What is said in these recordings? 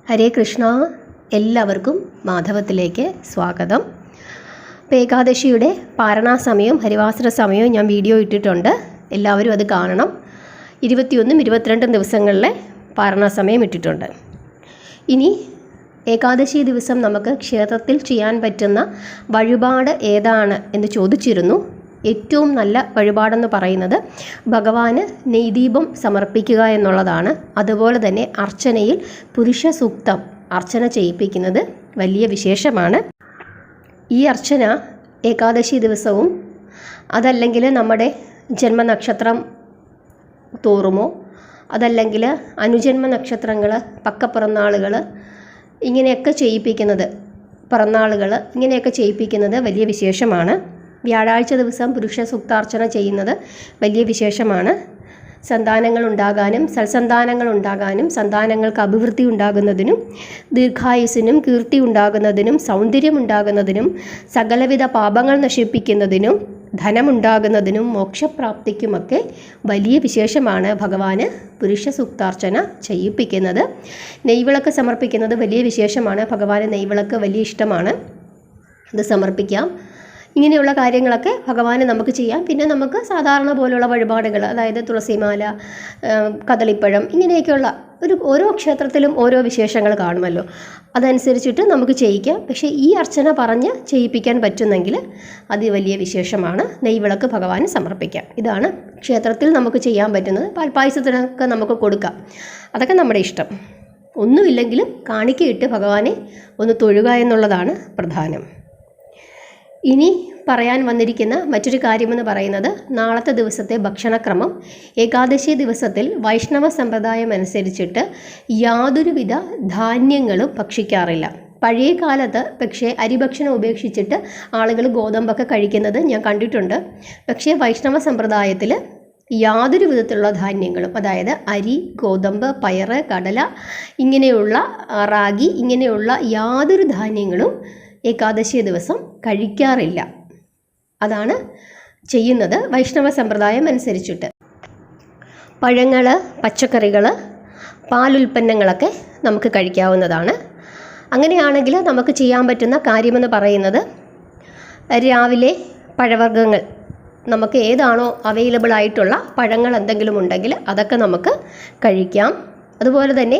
ഹരേ കൃഷ്ണ. എല്ലാവർക്കും മാധവത്തിലേക്ക് സ്വാഗതം. ഇപ്പോൾ ഏകാദശിയുടെ പാരണാ സമയവും ഹരിവാസര സമയവും ഞാൻ വീഡിയോ ഇട്ടിട്ടുണ്ട്. എല്ലാവരും അത് കാണണം. 21, 22 ദിവസങ്ങളിലെ പാരണാ സമയം ഇട്ടിട്ടുണ്ട്. ഇനി ഏകാദശി ദിവസം നമുക്ക് ക്ഷേത്രത്തിൽ ചെയ്യാൻ പറ്റുന്ന വഴിപാട് ഏതാണ് എന്ന് ചോദിച്ചിരുന്നു. ഏറ്റവും നല്ല വഴിപാടെന്ന് പറയുന്നത് ഭഗവാന് നെയ്ദീപം സമർപ്പിക്കുക എന്നുള്ളതാണ്. അതുപോലെ തന്നെ അർച്ചനയിൽ പുരുഷ സൂക്തം അർച്ചന ചെയ്യിപ്പിക്കുന്നത് വലിയ വിശേഷമാണ്. ഈ അർച്ചന ഏകാദശി ദിവസവും അതല്ലെങ്കിൽ നമ്മുടെ ജന്മനക്ഷത്രം തോറുമോ അതല്ലെങ്കിൽ അനുജന്മ നക്ഷത്രങ്ങൾ, പക്കപ്പിറന്നാളുകൾ ഇങ്ങനെയൊക്കെ ചെയ്യിപ്പിക്കുന്നത്, പിറന്നാളുകൾ ഇങ്ങനെയൊക്കെ ചെയ്യിപ്പിക്കുന്നത് വലിയ വിശേഷമാണ്. വ്യാഴാഴ്ച ദിവസം പുരുഷ സൂക്താർച്ചന ചെയ്യുന്നത് വലിയ വിശേഷമാണ്. സന്താനങ്ങൾ ഉണ്ടാകാനും സൽസന്താനങ്ങൾ ഉണ്ടാകാനും സന്താനങ്ങൾക്ക് അഭിവൃദ്ധി ഉണ്ടാകുന്നതിനും ദീർഘായുസ്സിനും കീർത്തി ഉണ്ടാകുന്നതിനും സൗന്ദര്യം ഉണ്ടാകുന്നതിനും സകലവിധ പാപങ്ങൾ നശിപ്പിക്കുന്നതിനും ധനമുണ്ടാകുന്നതിനും മോക്ഷപ്രാപ്തിക്കുമൊക്കെ വലിയ വിശേഷമാണ് ഭഗവാന് പുരുഷ സൂക്താർച്ചന ചെയ്യിപ്പിക്കുന്നത്. നെയ്വിളക്ക് സമർപ്പിക്കുന്നത് വലിയ വിശേഷമാണ്. ഭഗവാന് നെയ്വിളക്ക് വലിയ ഇഷ്ടമാണ്. അത് സമർപ്പിക്കാം. ഇങ്ങനെയുള്ള കാര്യങ്ങളൊക്കെ ഭഗവാന് നമുക്ക് ചെയ്യാം. പിന്നെ നമുക്ക് സാധാരണ പോലുള്ള വഴിപാടുകൾ, അതായത് തുളസിമാല, കദളിപ്പഴം, ഇങ്ങനെയൊക്കെയുള്ള ഓരോ ക്ഷേത്രത്തിലും ഓരോ വിശേഷങ്ങൾ കാണുമല്ലോ, അതനുസരിച്ചിട്ട് നമുക്ക് ചെയ്യിക്കാം. പക്ഷേ ഈ അർച്ചന പറഞ്ഞ് ചെയ്യിപ്പിക്കാൻ പറ്റുന്നെങ്കിൽ അത് വലിയ വിശേഷമാണ്. നെയ്വിളക്ക് ഭഗവാന് സമർപ്പിക്കാം. ഇതാണ് ക്ഷേത്രത്തിൽ നമുക്ക് ചെയ്യാൻ പറ്റുന്നത്. പാൽപ്പായസത്തിനൊക്കെ നമുക്ക് കൊടുക്കാം. അതൊക്കെ നമ്മുടെ ഇഷ്ടം. ഒന്നുമില്ലെങ്കിലും കാണിക്കയിട്ട് ഭഗവാനെ ഒന്ന് തൊഴുക എന്നുള്ളതാണ് പ്രധാനം. ഇനി പറയാൻ വന്നിരിക്കുന്ന മറ്റൊരു കാര്യമെന്ന് പറയുന്നത് നാളത്തെ ദിവസത്തെ ഭക്ഷണക്രമം. ഏകാദശി ദിവസത്തിൽ വൈഷ്ണവ സമ്പ്രദായം അനുസരിച്ചിട്ട് യാതൊരുവിധ ധാന്യങ്ങളും ഭക്ഷിക്കാറില്ല. പഴയ കാലത്ത് പക്ഷേ അരിഭക്ഷണം ഉപേക്ഷിച്ചിട്ട് ആളുകൾ ഗോതമ്പൊക്കെ കഴിക്കുന്നത് ഞാൻ കണ്ടിട്ടുണ്ട്. പക്ഷേ വൈഷ്ണവ സമ്പ്രദായത്തിൽ യാതൊരു വിധത്തിലുള്ള ധാന്യങ്ങളും, അതായത് അരി, ഗോതമ്പ്, പയറ്, കടല, ഇങ്ങനെയുള്ള റാഗി, ഇങ്ങനെയുള്ള യാതൊരു ധാന്യങ്ങളും ഏകാദശി ദിവസം കഴിക്കാറില്ല. അതാണ് ചെയ്യുന്നത് വൈഷ്ണവ സമ്പ്രദായം അനുസരിച്ചിട്ട്. പഴങ്ങൾ, പച്ചക്കറികൾ, പാലുൽപ്പന്നങ്ങളൊക്കെ നമുക്ക് കഴിക്കാവുന്നതാണ്. അങ്ങനെയാണെങ്കിൽ നമുക്ക് ചെയ്യാൻ പറ്റുന്ന കാര്യമെന്ന് പറയുന്നത് രാവിലെ പഴവർഗ്ഗങ്ങൾ, നമുക്ക് ഏതാണോ അവൈലബിൾ ആയിട്ടുള്ള പഴങ്ങൾ എന്തെങ്കിലും ഉണ്ടെങ്കിൽ അതൊക്കെ നമുക്ക് കഴിക്കാം. അതുപോലെ തന്നെ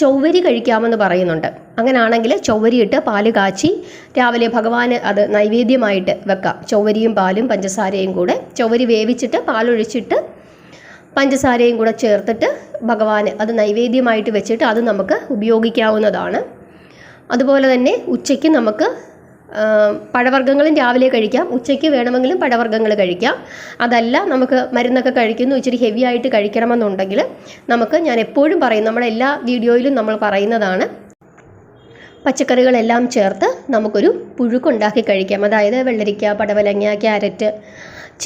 ചൊവ്വരി കഴിക്കാമെന്ന് പറയുന്നുണ്ട്. അങ്ങനെയാണെങ്കിൽ ചൊവ്വരി ഇട്ട് പാല് കാച്ചി രാവിലെ ഭഗവാന് അത് നൈവേദ്യമായിട്ട് വെക്കാം. ചൊവ്വരിയും പാലും പഞ്ചസാരയും കൂടെ, ചൊവ്വരി വേവിച്ചിട്ട് പാലൊഴിച്ചിട്ട് പഞ്ചസാരയും കൂടെ ചേർത്തിട്ട് ഭഗവാന് അത് നൈവേദ്യമായിട്ട് വെച്ചിട്ട് അത് നമുക്ക് ഉപയോഗിക്കാവുന്നതാണ്. അതുപോലെ തന്നെ ഉച്ചയ്ക്ക് നമുക്ക് പഴവർഗ്ഗങ്ങളും രാവിലെ കഴിക്കാം. ഉച്ചയ്ക്ക് വേണമെങ്കിലും പഴവർഗ്ഗങ്ങൾ കഴിക്കാം. അതല്ല നമുക്ക് മരുന്നൊക്കെ കഴിക്കുന്നു, ഇച്ചിരി ഹെവി ആയിട്ട് കഴിക്കണമെന്നുണ്ടെങ്കിൽ നമുക്ക്, ഞാൻ എപ്പോഴും പറയും, നമ്മുടെ എല്ലാ വീഡിയോയിലും നമ്മൾ പറയുന്നതാണ്, പച്ചക്കറികളെല്ലാം ചേർത്ത് നമുക്കൊരു പുഴുക്കുണ്ടാക്കി കഴിക്കാം. അതായത് വെള്ളരിക്ക, പടവലങ്ങ, ക്യാരറ്റ്,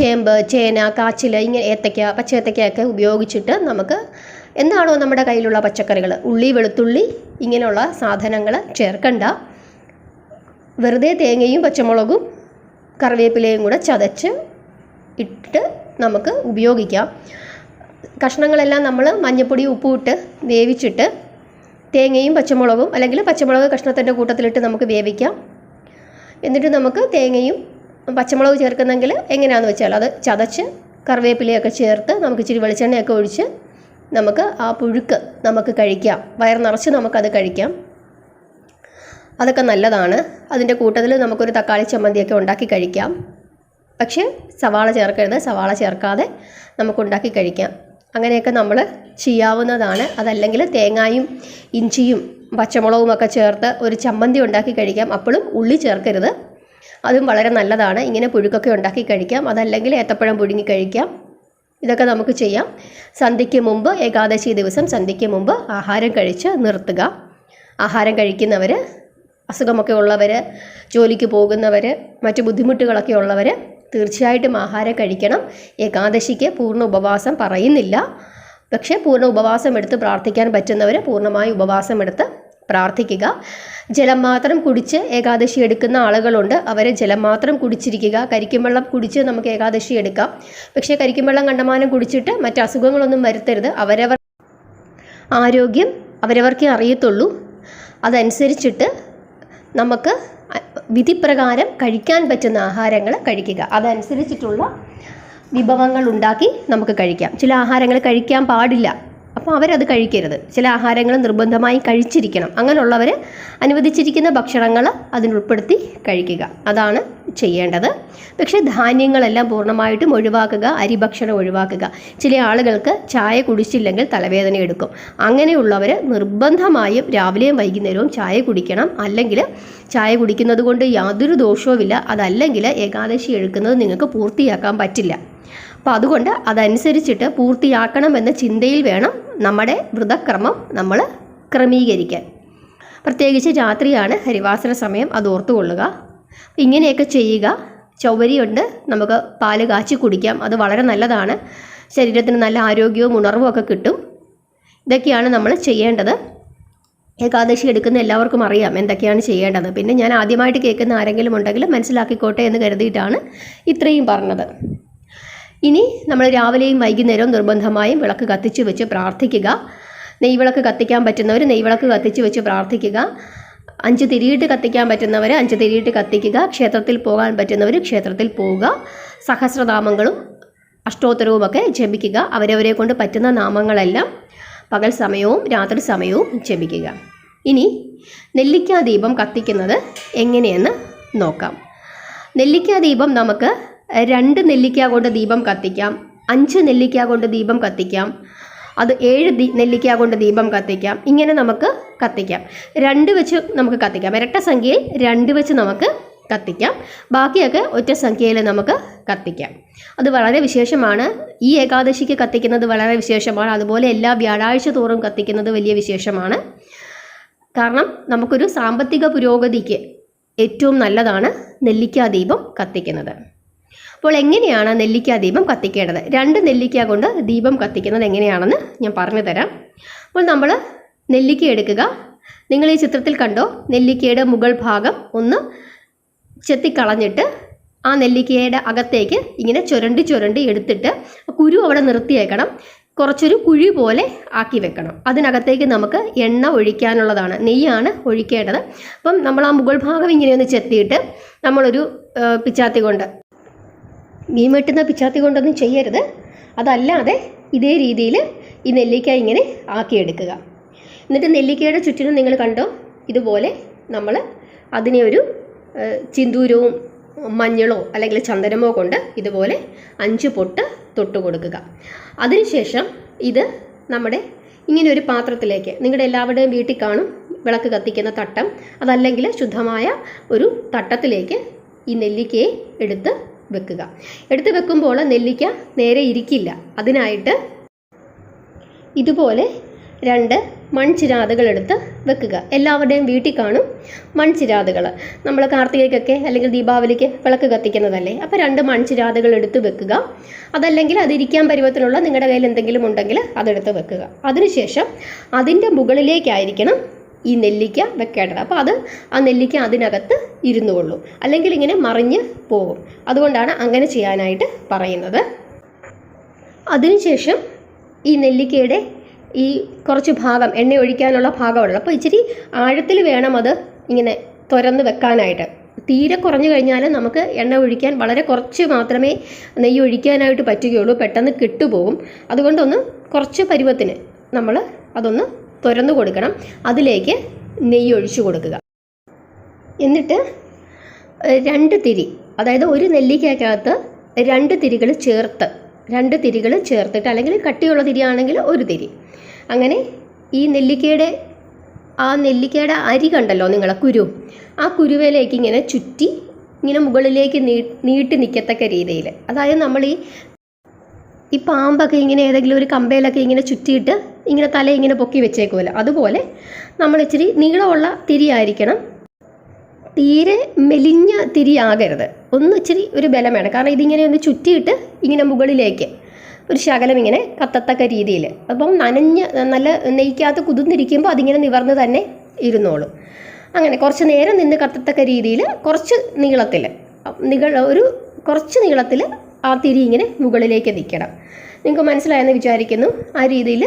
ചേമ്പ്, ചേന, കാച്ചിൽ, ഇങ്ങനെ ഏത്തയ്ക്ക, പച്ച ഏത്തയ്ക്കയൊക്കെ ഉപയോഗിച്ചിട്ട് നമുക്ക് എന്താണോ നമ്മുടെ കയ്യിലുള്ള പച്ചക്കറികൾ, ഉള്ളി, വെളുത്തുള്ളി, ഇങ്ങനെയുള്ള സാധനങ്ങൾ ചേർക്കണ്ട. വെറുതെ തേങ്ങയും പച്ചമുളകും കറിവേപ്പിലയും കൂടെ ചതച്ച് ഇട്ട് നമുക്ക് ഉപയോഗിക്കാം. കഷ്ണങ്ങളെല്ലാം നമ്മൾ മഞ്ഞൾപ്പൊടി, ഉപ്പും ഇട്ട് വേവിച്ചിട്ട് തേങ്ങയും പച്ചമുളകും, അല്ലെങ്കിൽ പച്ചമുളക് കഷ്ണത്തിൻ്റെ കൂട്ടത്തിലിട്ട് നമുക്ക് വേവിക്കാം. എന്നിട്ട് നമുക്ക് തേങ്ങയും പച്ചമുളക് ചേർക്കുന്നെങ്കിൽ എങ്ങനെയാണെന്ന് വെച്ചാൽ അത് ചതച്ച് കറിവേപ്പിലയൊക്കെ ചേർത്ത് നമുക്ക് ഇച്ചിരി വെളിച്ചെണ്ണയൊക്കെ ഒഴിച്ച് നമുക്ക് ആ പുഴുക്ക് നമുക്ക് കഴിക്കാം. വയർ നിറച്ച് നമുക്കത് കഴിക്കാം. അതൊക്കെ നല്ലതാണ്. അതിൻ്റെ കൂട്ടത്തിൽ നമുക്കൊരു തക്കാളി ചമ്മന്തിയൊക്കെ ഉണ്ടാക്കി കഴിക്കാം. പക്ഷേ സവാള ചേർക്കരുത്. സവാള ചേർക്കാതെ നമുക്കുണ്ടാക്കി കഴിക്കാം. അങ്ങനെയൊക്കെ നമ്മൾ ചെയ്യാവുന്നതാണ്. അതല്ലെങ്കിൽ തേങ്ങായും ഇഞ്ചിയും പച്ചമുളകും ഒക്കെ ചേർത്ത് ഒരു ചമ്മന്തി ഉണ്ടാക്കി കഴിക്കാം. അപ്പോഴും ഉള്ളി ചേർക്കരുത്. അതും വളരെ നല്ലതാണ്. ഇങ്ങനെ പുഴുക്കൊക്കെ ഉണ്ടാക്കി കഴിക്കാം. അതല്ലെങ്കിൽ ഏത്തപ്പഴം പുഴുങ്ങി കഴിക്കാം. ഇതൊക്കെ നമുക്ക് ചെയ്യാം. സന്ധ്യയ്ക്ക് മുമ്പ്, ഏകാദശി ദിവസം സന്ധ്യയ്ക്ക് മുമ്പ് ആഹാരം കഴിച്ച് നിർത്തുക. ആഹാരം കഴിക്കുന്നവർ, അസുഖമൊക്കെ ഉള്ളവർ, ജോലിക്ക് പോകുന്നവർ, മറ്റു ബുദ്ധിമുട്ടുകളൊക്കെ ഉള്ളവർ തീർച്ചയായിട്ടും ആഹാരം കഴിക്കണം. ഏകാദശിക്ക് പൂർണ്ണ ഉപവാസം പറയുന്നില്ല. പക്ഷേ പൂർണ്ണ ഉപവാസം എടുത്ത് പ്രാർത്ഥിക്കാൻ പറ്റുന്നവർ പൂർണ്ണമായി ഉപവാസം എടുത്ത് പ്രാർത്ഥിക്കുക. ജലം മാത്രം കുടിച്ച് ഏകാദശി എടുക്കുന്ന ആളുകളുണ്ട്. അവർ ജലം മാത്രം കുടിച്ചിരിക്കുക. കരിക്കും വെള്ളം കുടിച്ച് നമുക്ക് ഏകാദശി എടുക്കാം. പക്ഷേ കരിക്കും വെള്ളം കണ്ടമാനം കുടിച്ചിട്ട് മറ്റ് അസുഖങ്ങളൊന്നും വരുത്തരുത്. അവരവർ ആരോഗ്യം അവരവർക്കേ അറിയത്തുള്ളൂ. അതനുസരിച്ചിട്ട് നമുക്ക് വിധിപ്രകാരം കഴിക്കാൻ പറ്റുന്ന ആഹാരങ്ങൾ കഴിക്കുക. അതനുസരിച്ചിട്ടുള്ള വിഭവങ്ങൾ ഉണ്ടാക്കി നമുക്ക് കഴിക്കാം. ചില ആഹാരങ്ങൾ കഴിക്കാൻ പാടില്ല, അപ്പോൾ അവരത് കഴിക്കരുത്. ചില ആഹാരങ്ങൾ നിർബന്ധമായി കഴിച്ചിരിക്കണം. അങ്ങനെയുള്ളവർ അനുവദിച്ചിരിക്കുന്ന ഭക്ഷണങ്ങൾ അതിനുൾപ്പെടുത്തി കഴിക്കുക. അതാണ് ചെയ്യേണ്ടത്. പക്ഷേ ധാന്യങ്ങളെല്ലാം പൂർണ്ണമായിട്ടും ഒഴിവാക്കുക, അരി ഭക്ഷണം ഒഴിവാക്കുക. ചില ആളുകൾക്ക് ചായ കുടിച്ചില്ലെങ്കിൽ തലവേദന എടുക്കും. അങ്ങനെയുള്ളവർ നിർബന്ധമായും രാവിലെയും വൈകുന്നേരവും ചായ കുടിക്കണം. അല്ലെങ്കിൽ ചായ കുടിക്കുന്നത് കൊണ്ട് യാതൊരു ദോഷവുമില്ല. അതല്ലെങ്കിൽ ഏകാദശി എടുക്കുന്നത് നിങ്ങൾക്ക് പൂർത്തിയാക്കാൻ പറ്റില്ല. അപ്പോൾ അതുകൊണ്ട് അതനുസരിച്ചിട്ട് പൂർത്തിയാക്കണമെന്ന ചിന്തയിൽ വേണം നമ്മുടെ വ്രതക്രമം നമ്മൾ ക്രമീകരിക്കാൻ. പ്രത്യേകിച്ച് രാത്രിയാണ് ഹരിവാസര സമയം, അത് ഓർത്തുകൊള്ളുക. ഇങ്ങനെയൊക്കെ ചെയ്യുക. ചൗവരിയുണ്ട്, നമുക്ക് പാല് കാച്ചി കുടിക്കാം, അത് വളരെ നല്ലതാണ്. ശരീരത്തിന് നല്ല ആരോഗ്യവും ഉണർവും ഒക്കെ കിട്ടും. ഇതൊക്കെയാണ് നമ്മൾ ചെയ്യേണ്ടത്. ഏകാദശി എടുക്കുന്ന എല്ലാവർക്കും അറിയാം എന്തൊക്കെയാണ് ചെയ്യേണ്ടത്. പിന്നെ ഞാൻ ആദ്യമായിട്ട് കേൾക്കുന്ന ആരെങ്കിലും ഉണ്ടെങ്കിൽ മനസ്സിലാക്കിക്കോട്ടെ എന്ന് കരുതിയിട്ടാണ് ഇത്രയും പറഞ്ഞത്. ഇനി നമ്മൾ രാവിലെയും വൈകുന്നേരവും നിർബന്ധമായും വിളക്ക് കത്തിച്ച് വെച്ച് പ്രാർത്ഥിക്കുക. നെയ്വിളക്ക് കത്തിക്കാൻ പറ്റുന്നവർ നെയ്വിളക്ക് കത്തിച്ച് വെച്ച് പ്രാർത്ഥിക്കുക. 5 തിരിയിട്ട് കത്തിക്കാൻ പറ്റുന്നവർ 5 തിരിയിട്ട് കത്തിക്കുക. ക്ഷേത്രത്തിൽ പോകാൻ പറ്റുന്നവർ ക്ഷേത്രത്തിൽ പോവുക. സഹസ്രനാമങ്ങളും അഷ്ടോത്തരവുമൊക്കെ ജപിക്കുക. അവരവരെ കൊണ്ട് പറ്റുന്ന നാമങ്ങളെല്ലാം പകൽ സമയവും രാത്രി സമയവും ജപിക്കുക. ഇനി നെല്ലിക്കാ ദീപം കത്തിക്കുന്നത് എങ്ങനെയെന്ന് നോക്കാം. നെല്ലിക്കാ ദീപം നമുക്ക് 2 നെല്ലിക്ക കൊണ്ട് ദീപം കത്തിക്കാം, 5 നെല്ലിക്ക കൊണ്ട് ദീപം കത്തിക്കാം, അത് 7 നെല്ലിക്ക കൊണ്ട് ദീപം കത്തിക്കാം. ഇങ്ങനെ നമുക്ക് കത്തിക്കാം. 2 വെച്ച് നമുക്ക് കത്തിക്കാം. ഇരട്ട സംഖ്യയിൽ 2 വെച്ച് നമുക്ക് കത്തിക്കാം. ബാക്കിയൊക്കെ ഒറ്റ സംഖ്യയിൽ നമുക്ക് കത്തിക്കാം. അത് വളരെ വിശേഷമാണ്. ഈ ഏകാദശിക്ക് കത്തിക്കുന്നത് വളരെ വിശേഷമാണ്. അതുപോലെ എല്ലാ വ്യാഴാഴ്ച തോറും കത്തിക്കുന്നത് വലിയ വിശേഷമാണ്. കാരണം നമുക്കൊരു സാമ്പത്തിക പുരോഗതിക്ക് ഏറ്റവും നല്ലതാണ് നെല്ലിക്കാ ദീപം കത്തിക്കുന്നത്. അപ്പോൾ എങ്ങനെയാണ് നെല്ലിക്കാ ദീപം കത്തിക്കേണ്ടത്? 2 നെല്ലിക്ക കൊണ്ട് ദീപം കത്തിക്കുന്നത് എങ്ങനെയാണെന്ന് ഞാൻ പറഞ്ഞു തരാം. അപ്പോൾ നമ്മൾ നെല്ലിക്ക എടുക്കുക. നിങ്ങൾ ഈ ചിത്രത്തിൽ കണ്ടോ, നെല്ലിക്കയുടെ മുകൾ ഭാഗം ഒന്ന് ചെത്തിക്കളഞ്ഞിട്ട് ആ നെല്ലിക്കയുടെ അകത്തേക്ക് ഇങ്ങനെ ചുരണ്ടി എടുത്തിട്ട് കുരു അവിടെ നിർത്തിയേക്കണം. കുറച്ചൊരു കുഴി പോലെ ആക്കി വെക്കണം. അതിനകത്തേക്ക് നമുക്ക് എണ്ണ ഒഴിക്കാനുള്ളതാണ്, നെയ്യാണ് ഒഴിക്കേണ്ടത്. അപ്പം നമ്മൾ ആ മുകൾ ഭാഗം ഇങ്ങനെയൊന്ന് ചെത്തിയിട്ട് നമ്മളൊരു പിച്ചാത്തി കൊണ്ട്, മീൻ വെട്ടുന്ന പിച്ചാത്തി കൊണ്ടൊന്നും ചെയ്യരുത്. അതല്ലാതെ ഇതേ രീതിയിൽ ഈ നെല്ലിക്ക ഇങ്ങനെ ആക്കിയെടുക്കുക. എന്നിട്ട് നെല്ലിക്കയുടെ ചുറ്റിനും നിങ്ങൾ കണ്ടോ, ഇതുപോലെ നമ്മൾ അതിനെ ഒരു സിന്ദൂരവും മഞ്ഞളോ അല്ലെങ്കിൽ ചന്ദനമോ കൊണ്ട് ഇതുപോലെ 5 പൊട്ട് തൊട്ട് കൊടുക്കുക. അതിനുശേഷം ഇത് നമ്മുടെ ഇങ്ങനെ ഒരു പാത്രത്തിലേക്ക്, നിങ്ങളുടെ എല്ലാവരുടെയും വീട്ടിൽ കാണും വിളക്ക് കത്തിക്കുന്ന തട്ടം, അതല്ലെങ്കിൽ ശുദ്ധമായ ഒരു തട്ടത്തിലേക്ക് ഈ നെല്ലിക്കയെ എടുത്ത് വെക്കുക. എടുത്ത് വെക്കുമ്പോൾ നെല്ലിക്ക നേരെ ഇരിക്കില്ല. അതിനായിട്ട് ഇതുപോലെ 2 മൺചിരാതുകൾ എടുത്ത് വെക്കുക. എല്ലാവരുടെയും വീട്ടിൽ കാണും മൺചിരാതുകൾ. നമ്മൾ കാർത്തികയ്ക്കൊക്കെ അല്ലെങ്കിൽ ദീപാവലിക്ക് വിളക്ക് കത്തിക്കുന്നതല്ലേ, അപ്പോൾ 2 മൺചിരാതുകൾ എടുത്ത് വെക്കുക. അതല്ലെങ്കിൽ അതിരിക്കാൻ പരുവത്തിലുള്ള നിങ്ങളുടെ കയ്യിൽ എന്തെങ്കിലും ഉണ്ടെങ്കിൽ അതെടുത്ത് വെക്കുക. അതിനുശേഷം അതിൻ്റെ മുകളിലേക്കായിരിക്കണം ഈ നെല്ലിക്ക വെക്കേണ്ടത്. അപ്പോൾ ആ നെല്ലിക്ക അതിനകത്ത് ഇരുന്നുകൊള്ളൂ, അല്ലെങ്കിൽ ഇങ്ങനെ മറിഞ്ഞ് പോകും. അതുകൊണ്ടാണ് അങ്ങനെ ചെയ്യാനായിട്ട് പറയുന്നത്. അതിനുശേഷം ഈ നെല്ലിക്കയുടെ ഈ കുറച്ച് ഭാഗം എണ്ണ ഒഴിക്കാനുള്ള ഭാഗമുള്ളൂ. അപ്പോൾ ഇച്ചിരി ആഴത്തിൽ വേണം അത് ഇങ്ങനെ തുറന്ന് വെക്കാനായിട്ട്. തീരെ കുറഞ്ഞു കഴിഞ്ഞാൽ നമുക്ക് എണ്ണ ഒഴിക്കാൻ വളരെ കുറച്ച് മാത്രമേ നെയ്യ് ഒഴിക്കാനായിട്ട് പറ്റുകയുള്ളൂ, പെട്ടെന്ന് കെട്ടുപോകും. അതുകൊണ്ടൊന്ന് കുറച്ച് പരുവത്തിന് നമ്മൾ അതൊന്ന് തുറന്നു കൊടുക്കണം. അതിലേക്ക് നെയ്യ് ഒഴിച്ചു കൊടുക്കുക. എന്നിട്ട് 2 തിരി, അതായത് ഒരു നെല്ലിക്കകത്ത് 2 തിരികൾ ചേർത്തിട്ട്, അല്ലെങ്കിൽ കട്ടിയുള്ള തിരിയാണെങ്കിൽ 1 തിരി, അങ്ങനെ ഈ നെല്ലിക്കയുടെ അരി കണ്ടല്ലോ നിങ്ങൾ, കുരു, ആ കുരുവിലേക്ക് ഇങ്ങനെ ചുറ്റി ഇങ്ങനെ മുകളിലേക്ക് നീട്ടി നിൽക്കത്തക്ക രീതിയിൽ, അതായത് നമ്മൾ ഈ പാമ്പൊക്കെ ഇങ്ങനെ ഏതെങ്കിലും ഒരു കമ്പയിലൊക്കെ ഇങ്ങനെ ചുറ്റിയിട്ട് ഇങ്ങനെ തല ഇങ്ങനെ പൊക്കി വെച്ചേക്കുമല്ലോ, അതുപോലെ നമ്മൾ ഇച്ചിരി നീളമുള്ള തിരിയായിരിക്കണം. തീരെ മെലിഞ്ഞ തിരിയാകരുത്, ഒന്ന് ഇച്ചിരി ഒരു ബലം വേണം. കാരണം ഇതിങ്ങനെ ഒന്ന് ചുറ്റിയിട്ട് ഇങ്ങനെ മുകളിലേക്ക് ഒരു ശകലം ഇങ്ങനെ കത്തത്തക്ക രീതിയിൽ, അപ്പം നല്ല നെയ്ക്കകത്ത് കുതിർന്നിരിക്കുമ്പോൾ അതിങ്ങനെ നിവർന്ന് തന്നെ ഇരുന്നോളും. അങ്ങനെ കുറച്ച് നേരം നിന്ന് കത്തത്തക്ക രീതിയിൽ കുറച്ച് നീളത്തിൽ കുറച്ച് നീളത്തിൽ ആ തിരി ഇങ്ങനെ മുകളിലേക്ക് നിൽക്കണം. നിങ്ങൾക്ക് മനസ്സിലായെന്ന് വിചാരിക്കുന്നു. ആ രീതിയിൽ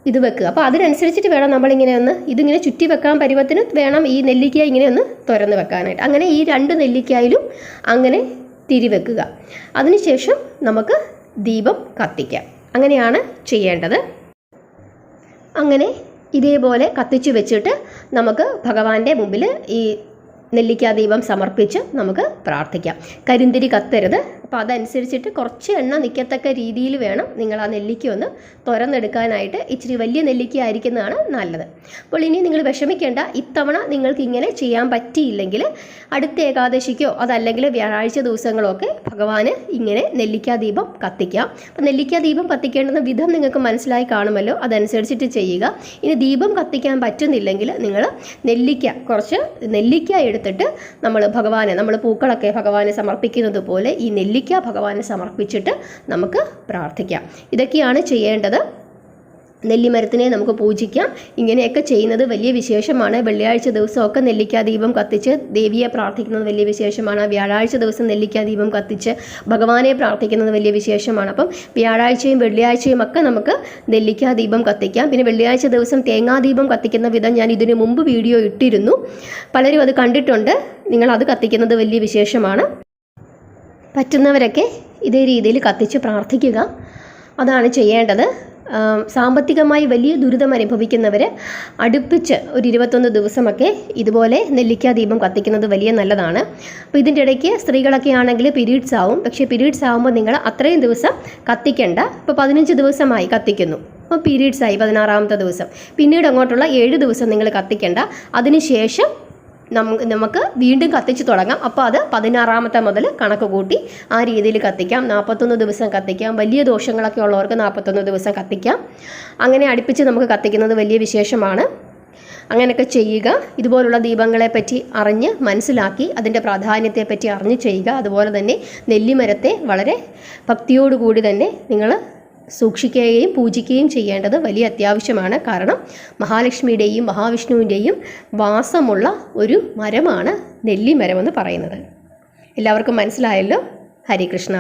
ഇത് വെക്കുക. അപ്പോൾ അതിനനുസരിച്ചിട്ട് വേണം നമ്മളിങ്ങനെ ഇതിങ്ങനെ ചുറ്റി വെക്കാൻ പരുവത്തിന് വേണം ഈ നെല്ലിക്ക ഇങ്ങനെ തുറന്ന് വെക്കാനായിട്ട്. അങ്ങനെ ഈ 2 നെല്ലിക്കായാലും അങ്ങനെ തിരിവെക്കുക. അതിനുശേഷം നമുക്ക് ദീപം കത്തിക്കാം. അങ്ങനെയാണ് ചെയ്യേണ്ടത്. അങ്ങനെ ഇതേപോലെ കത്തിച്ചു വെച്ചിട്ട് നമുക്ക് ഭഗവാന്റെ മുമ്പിൽ ഈ നെല്ലിക്കാ ദീപം സമർപ്പിച്ച് നമുക്ക് പ്രാർത്ഥിക്കാം. കരിന്തിരി കത്തരുത്. അപ്പോൾ അതനുസരിച്ചിട്ട് കുറച്ച് എണ്ണ നിൽക്കത്തക്ക രീതിയിൽ വേണം നിങ്ങൾ ആ നെല്ലിക്ക തുറന്നെടുക്കാനായിട്ട്. ഇച്ചിരി വലിയ നെല്ലിക്ക ആയിരിക്കുന്നതാണ് നല്ലത്. അപ്പോൾ ഇനി നിങ്ങൾ വിഷമിക്കേണ്ട. ഇത്തവണ നിങ്ങൾക്ക് ഇങ്ങനെ ചെയ്യാൻ പറ്റിയില്ലെങ്കിൽ അടുത്ത ഏകാദശിക്കോ അതല്ലെങ്കിൽ വ്യാഴാഴ്ച ദിവസങ്ങളോ ഒക്കെ ഭഗവാന് ഇങ്ങനെ നെല്ലിക്കാ ദീപം കത്തിക്കാം. അപ്പോൾ നെല്ലിക്കാ ദീപം കത്തിക്കേണ്ടുന്ന വിധം നിങ്ങൾക്ക് മനസ്സിലായി കാണുമല്ലോ, അതനുസരിച്ചിട്ട് ചെയ്യുക. ഇനി ദീപം കത്തിക്കാൻ പറ്റുന്നില്ലെങ്കിൽ നിങ്ങൾ കുറച്ച് നെല്ലിക്ക എടുത്തിട്ട് നമ്മൾ പൂക്കളൊക്കെ ഭഗവാനെ സമർപ്പിക്കുന്നത് പോലെ ഈ നെല്ലിക്ക ഭഗവാനെ സമർപ്പിച്ചിട്ട് നമുക്ക് പ്രാർത്ഥിക്കാം. ഇതൊക്കെയാണ് ചെയ്യേണ്ടത്. നെല്ലിമരത്തിനെ നമുക്ക് പൂജിക്കാം. ഇങ്ങനെയൊക്കെ ചെയ്യുന്നത് വലിയ വിശേഷമാണ്. വെള്ളിയാഴ്ച ദിവസമൊക്കെ നെല്ലിക്കാ ദീപം കത്തിച്ച് ദേവിയെ പ്രാർത്ഥിക്കുന്നത് വലിയ വിശേഷമാണ്. വ്യാഴാഴ്ച ദിവസം നെല്ലിക്കാ ദീപം കത്തിച്ച് ഭഗവാനെ പ്രാർത്ഥിക്കുന്നത് വലിയ വിശേഷമാണ്. അപ്പം വ്യാഴാഴ്ചയും വെള്ളിയാഴ്ചയും ഒക്കെ നമുക്ക് നെല്ലിക്കാ ദീപം കത്തിക്കാം. പിന്നെ വെള്ളിയാഴ്ച ദിവസം തേങ്ങാദീപം കത്തിക്കുന്ന വിധം ഞാൻ ഇതിനു മുമ്പ് വീഡിയോ ഇട്ടിരുന്നു. പലരും അത് കണ്ടിട്ടുണ്ട്. നിങ്ങളത് കത്തിക്കുന്നത് വലിയ വിശേഷമാണ്. പറ്റുന്നവരൊക്കെ ഇതേ രീതിയിൽ കത്തിച്ച് പ്രാർത്ഥിക്കുക. അതാണ് ചെയ്യേണ്ടത്. സാമ്പത്തികമായി വലിയ ദുരിതം അനുഭവിക്കുന്നവർ അടുപ്പിച്ച് ഒരു 21 ദിവസമൊക്കെ ഇതുപോലെ നെല്ലിക്കാ ദീപം കത്തിക്കുന്നത് വലിയ നല്ലതാണ്. അപ്പോൾ ഇതിൻ്റെ ഇടയ്ക്ക് സ്ത്രീകളൊക്കെ ആണെങ്കിൽ പീരീഡ്സ് ആവും. പക്ഷേ പീരീഡ്സ് ആകുമ്പോൾ നിങ്ങൾ അത്രയും ദിവസം കത്തിക്കണ്ട. ഇപ്പോൾ 15 ദിവസമായി കത്തിക്കുന്നു, അപ്പോൾ പീരീഡ്സ് ആയി 16ാമത്തെ ദിവസം. പിന്നീട് അങ്ങോട്ടുള്ള 7 ദിവസം നിങ്ങൾ കത്തിക്കണ്ട. അതിനുശേഷം നമുക്ക് വീണ്ടും കത്തിച്ച് തുടങ്ങാം. അപ്പോൾ അത് 16ാമത്തെ മുതൽ കണക്ക് കൂട്ടി ആ രീതിയിൽ കത്തിക്കാം. 41 ദിവസം കത്തിക്കാം. വലിയ ദോഷങ്ങളൊക്കെ ഉള്ളവർക്ക് 41 ദിവസം കത്തിക്കാം. അങ്ങനെ അടുപ്പിച്ച് നമുക്ക് കത്തിക്കുന്നത് വലിയ വിശേഷമാണ്. അങ്ങനെയൊക്കെ ചെയ്യുക. ഇതുപോലുള്ള ദീപങ്ങളെ പറ്റി അറിഞ്ഞ് മനസ്സിലാക്കി അതിൻ്റെ പ്രാധാന്യത്തെപ്പറ്റി അറിഞ്ഞ് ചെയ്യുക. അതുപോലെ തന്നെ നെല്ലിമരത്തെ വളരെ ഭക്തിയോടുകൂടി തന്നെ നിങ്ങൾ സൂക്ഷിക്കുകയും പൂജിക്കുകയും ചെയ്യേണ്ടത് വലിയ അത്യാവശ്യമാണ്. കാരണം മഹാലക്ഷ്മിയുടെയും മഹാവിഷ്ണുവിൻ്റെയും വാസമുള്ള ഒരു മരമാണ് നെല്ലിമരമെന്ന് പറയുന്നത്. എല്ലാവർക്കും മനസ്സിലായല്ലോ. ഹരേ കൃഷ്ണ.